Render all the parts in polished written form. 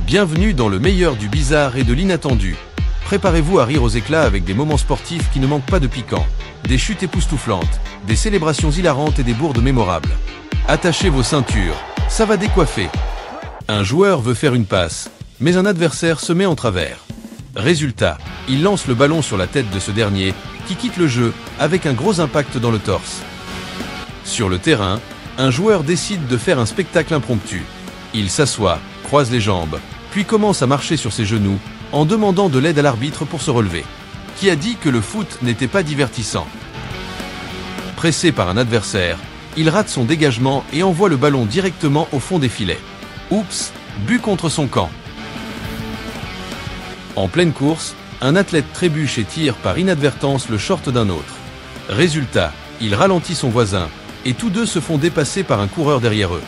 Bienvenue dans le meilleur du bizarre et de l'inattendu. Préparez-vous à rire aux éclats avec des moments sportifs qui ne manquent pas de piquant, des chutes époustouflantes, des célébrations hilarantes et des bourdes mémorables. Attachez vos ceintures, ça va décoiffer. Un joueur veut faire une passe, mais un adversaire se met en travers. Résultat, il lance le ballon sur la tête de ce dernier, qui quitte le jeu avec un gros impact dans le torse. Sur le terrain, un joueur décide de faire un spectacle impromptu. Il s'assoit, croise les jambes, puis commence à marcher sur ses genoux, en demandant de l'aide à l'arbitre pour se relever. Qui a dit que le foot n'était pas divertissant? Pressé par un adversaire, il rate son dégagement et envoie le ballon directement au fond des filets. Oups, but contre son camp. En pleine course, un athlète trébuche et tire par inadvertance le short d'un autre. Résultat, il ralentit son voisin, et tous deux se font dépasser par un coureur derrière eux.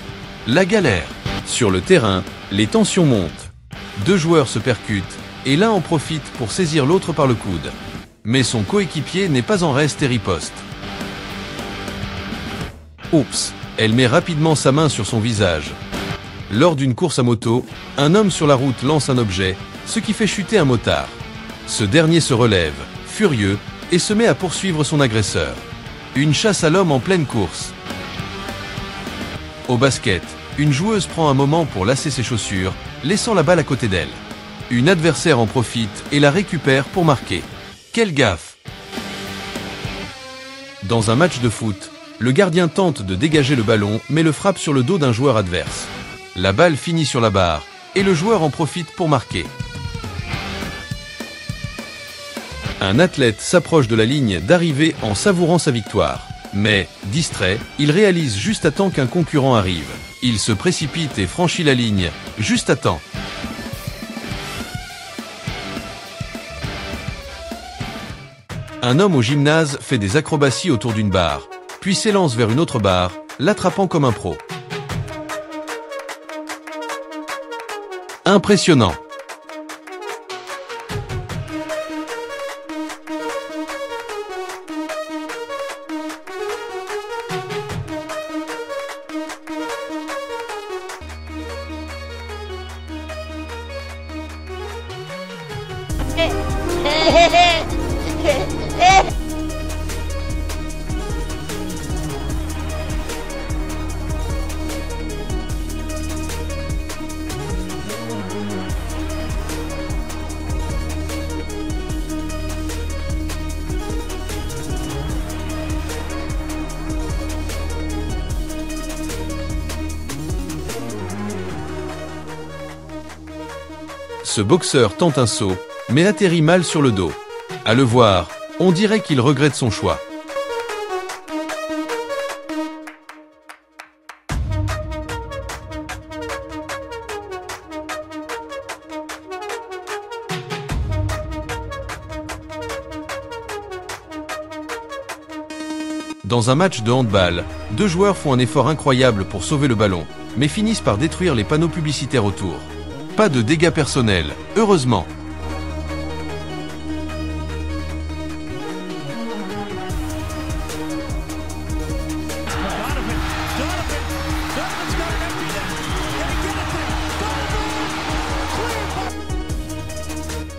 La galère. Sur le terrain, les tensions montent. Deux joueurs se percutent, et l'un en profite pour saisir l'autre par le coude. Mais son coéquipier n'est pas en reste et riposte. Oups, elle met rapidement sa main sur son visage. Lors d'une course à moto, un homme sur la route lance un objet, ce qui fait chuter un motard. Ce dernier se relève, furieux, et se met à poursuivre son agresseur. Une chasse à l'homme en pleine course. Au basket, une joueuse prend un moment pour lasser ses chaussures, laissant la balle à côté d'elle. Une adversaire en profite et la récupère pour marquer. Quelle gaffe! Dans un match de foot, le gardien tente de dégager le ballon mais le frappe sur le dos d'un joueur adverse. La balle finit sur la barre et le joueur en profite pour marquer. Un athlète s'approche de la ligne d'arrivée en savourant sa victoire. Mais, distrait, il réalise juste à temps qu'un concurrent arrive. Il se précipite et franchit la ligne, juste à temps. Un homme au gymnase fait des acrobaties autour d'une barre, puis s'élance vers une autre barre, l'attrapant comme un pro. Impressionnant. Ce boxeur tente un saut, mais atterrit mal sur le dos. À le voir, on dirait qu'il regrette son choix. Dans un match de handball, deux joueurs font un effort incroyable pour sauver le ballon, mais finissent par détruire les panneaux publicitaires autour. Pas de dégâts personnels, heureusement.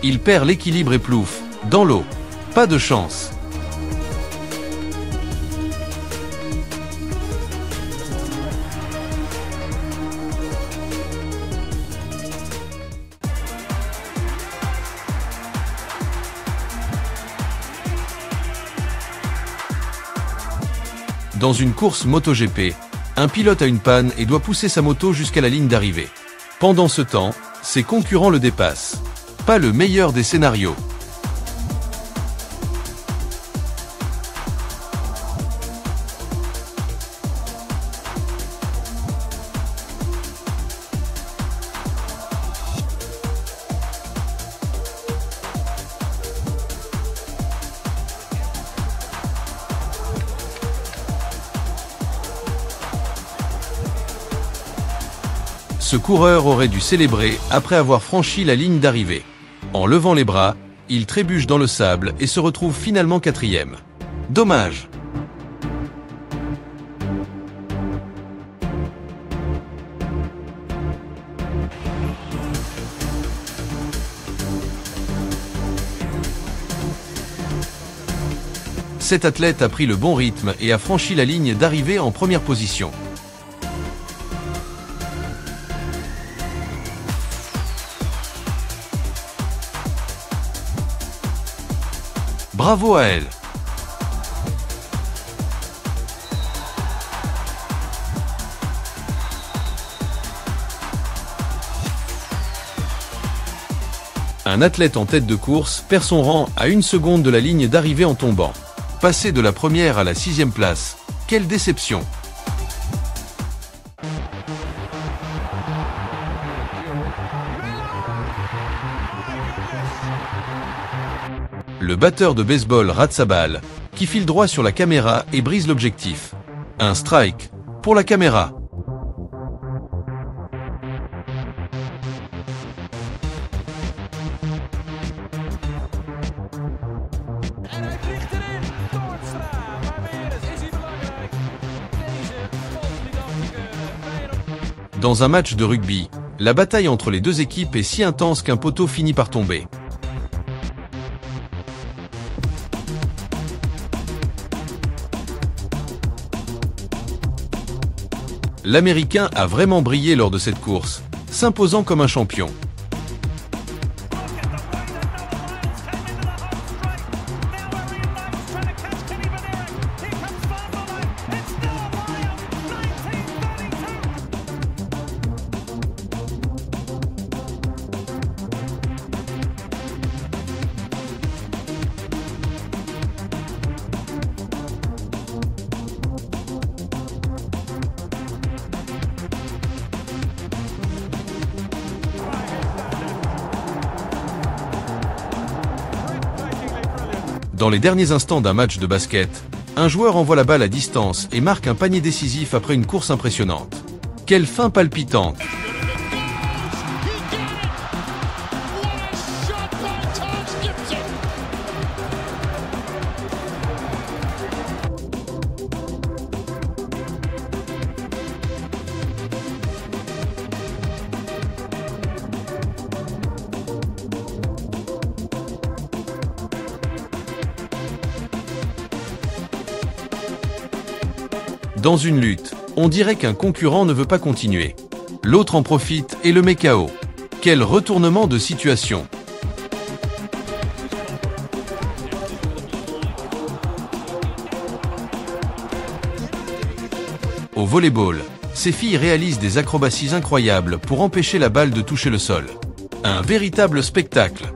Il perd l'équilibre et plouffe, dans l'eau. Pas de chance. Dans une course MotoGP, un pilote a une panne et doit pousser sa moto jusqu'à la ligne d'arrivée. Pendant ce temps, ses concurrents le dépassent. Pas le meilleur des scénarios. Ce coureur aurait dû célébrer après avoir franchi la ligne d'arrivée. En levant les bras, il trébuche dans le sable et se retrouve finalement quatrième. Dommage. Cet athlète a pris le bon rythme et a franchi la ligne d'arrivée en première position. Bravo à elle! Un athlète en tête de course perd son rang à 1 seconde de la ligne d'arrivée en tombant. Passer de la première à la 6e place, quelle déception! Le batteur de baseball rate sa balle, qui file droit sur la caméra et brise l'objectif. Un strike pour la caméra. Dans un match de rugby, la bataille entre les deux équipes est si intense qu'un poteau finit par tomber. L'Américain a vraiment brillé lors de cette course, s'imposant comme un champion. Dans les derniers instants d'un match de basket, un joueur envoie la balle à distance et marque un panier décisif après une course impressionnante. Quelle fin palpitante! Dans une lutte, on dirait qu'un concurrent ne veut pas continuer. L'autre en profite et le met KO. Quel retournement de situation! Au volleyball, ces filles réalisent des acrobaties incroyables pour empêcher la balle de toucher le sol. Un véritable spectacle!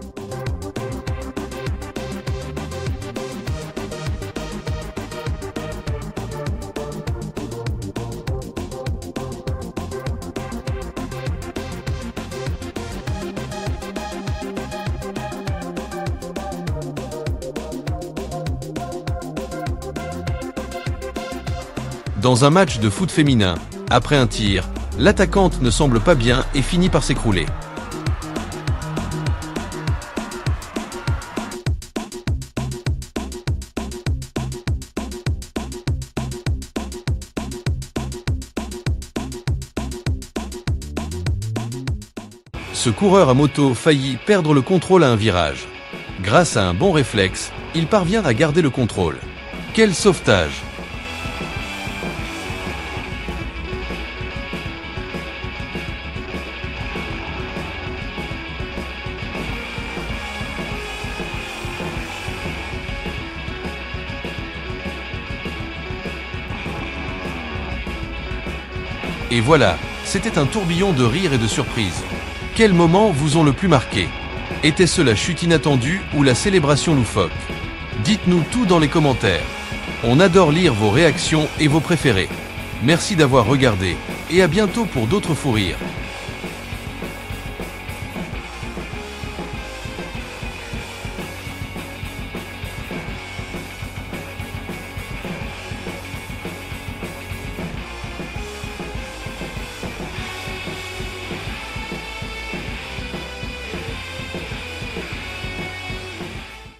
Dans un match de foot féminin, après un tir, l'attaquante ne semble pas bien et finit par s'écrouler. Ce coureur à moto faillit perdre le contrôle à un virage. Grâce à un bon réflexe, il parvient à garder le contrôle. Quel sauvetage! Et voilà, c'était un tourbillon de rires et de surprises. Quels moments vous ont le plus marqué? Était-ce la chute inattendue ou la célébration loufoque? Dites-nous tout dans les commentaires. On adore lire vos réactions et vos préférés. Merci d'avoir regardé et à bientôt pour d'autres fous rires.